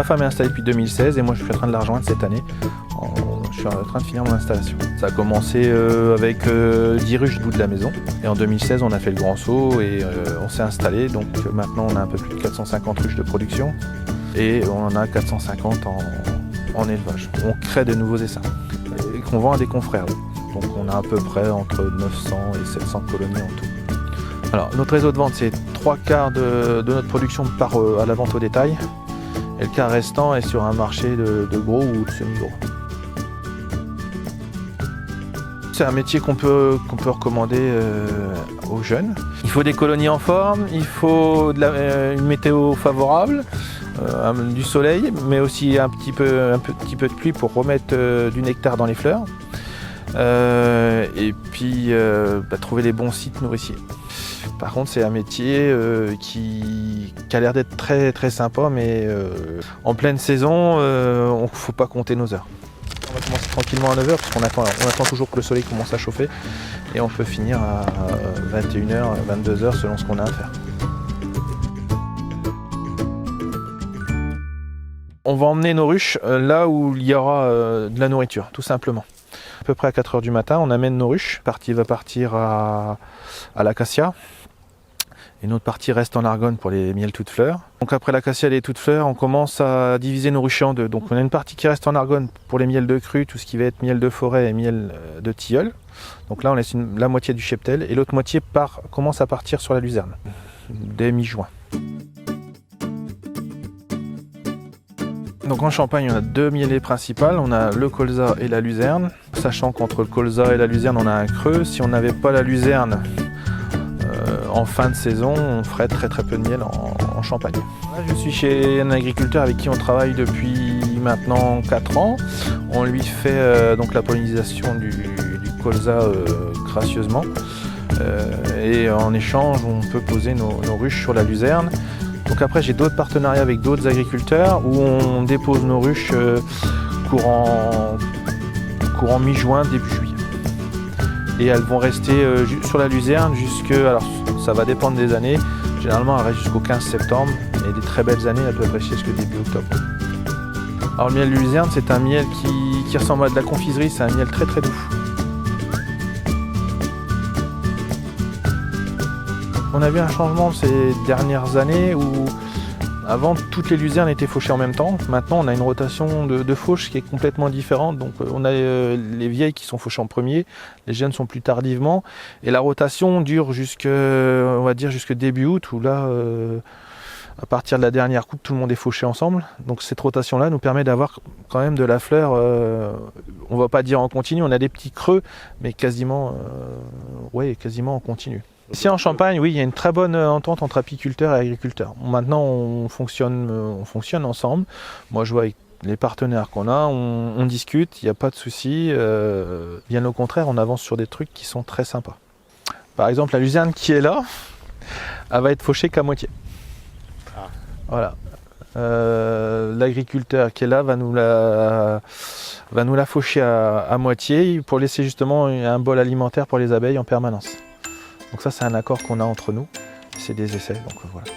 femme est installée depuis 2016 et moi je suis en train de la rejoindre cette année. Je suis en train de finir mon installation. Ça a commencé avec 10 ruches du bout de la maison. Et en 2016, on a fait le grand saut et on s'est installé. Donc maintenant, on a un peu plus de 450 ruches de production. Et on en a 450 en élevage. On crée de nouveaux essaims et qu'on vend à des confrères. Donc on a à peu près entre 900 et 700 colonies en tout. Alors notre réseau de vente, c'est 3/4 de notre production part à la vente au détail. Et le quart restant est sur un marché de gros ou de semi-gros. C'est un métier qu'on peut recommander aux jeunes. Il faut des colonies en forme, il faut une météo favorable, du soleil, mais aussi un petit peu de pluie pour remettre du nectar dans les fleurs. Et puis trouver les bons sites nourriciers. Par contre, c'est un métier qui a l'air d'être très très sympa, mais en pleine saison, il ne faut pas compter nos heures. On va commencer tranquillement à 9h parce qu'on attend toujours que le soleil commence à chauffer et on peut finir à 21h, 22h selon ce qu'on a à faire. On va emmener nos ruches là où il y aura de la nourriture, tout simplement. À peu près à 4h du matin, on amène nos ruches. Une partie va partir à l'acacia. Une autre partie reste en argonne pour les miels toutes fleurs. Donc après l'acacia et les toutes fleurs, on commence à diviser nos ruchers en deux. Donc on a une partie qui reste en argonne pour les miels de cru, tout ce qui va être miel de forêt et miel de tilleul. Donc là on laisse la moitié du cheptel et l'autre moitié commence à partir sur la luzerne, dès mi-juin. Donc en Champagne, on a deux mielets principales, on a le colza et la luzerne. Sachant qu'entre le colza et la luzerne, on a un creux. Si on n'avait pas la luzerne, en fin de saison, on ferait très peu de miel en Champagne. Là, je suis chez un agriculteur avec qui on travaille depuis maintenant 4 ans. On lui fait donc la pollinisation du colza gracieusement. Et en échange, on peut poser nos ruches sur la luzerne. Donc après, j'ai d'autres partenariats avec d'autres agriculteurs où on dépose nos ruches courant mi-juin, début juillet. Et elles vont rester sur la luzerne alors ça va dépendre des années, généralement elles restent jusqu'au 15 septembre et des très belles années elles peuvent rester jusqu'au début octobre. Alors le miel de luzerne, c'est un miel qui ressemble à de la confiserie, c'est un miel très doux. On a vu un changement ces dernières années où avant toutes les luzernes étaient fauchées en même temps. Maintenant on a une rotation de fauche qui est complètement différente. Donc on a les vieilles qui sont fauchées en premier, les jeunes sont plus tardivement. Et la rotation dure jusque début août où là à partir de la dernière coupe tout le monde est fauché ensemble. Donc cette rotation là nous permet d'avoir quand même de la fleur, on va pas dire en continu, on a des petits creux mais quasiment en continu. Ici en Champagne, oui, il y a une très bonne entente entre apiculteurs et agriculteurs. Maintenant, on fonctionne ensemble. Moi, je vois avec les partenaires qu'on a, on discute, il n'y a pas de souci. Bien au contraire, on avance sur des trucs qui sont très sympas. Par exemple, la luzerne qui est là, elle va être fauchée qu'à moitié. Ah. Voilà. L'agriculteur qui est là va nous la faucher à moitié pour laisser justement un bol alimentaire pour les abeilles en permanence. Donc ça, c'est un accord qu'on a entre nous. C'est des essais, donc voilà.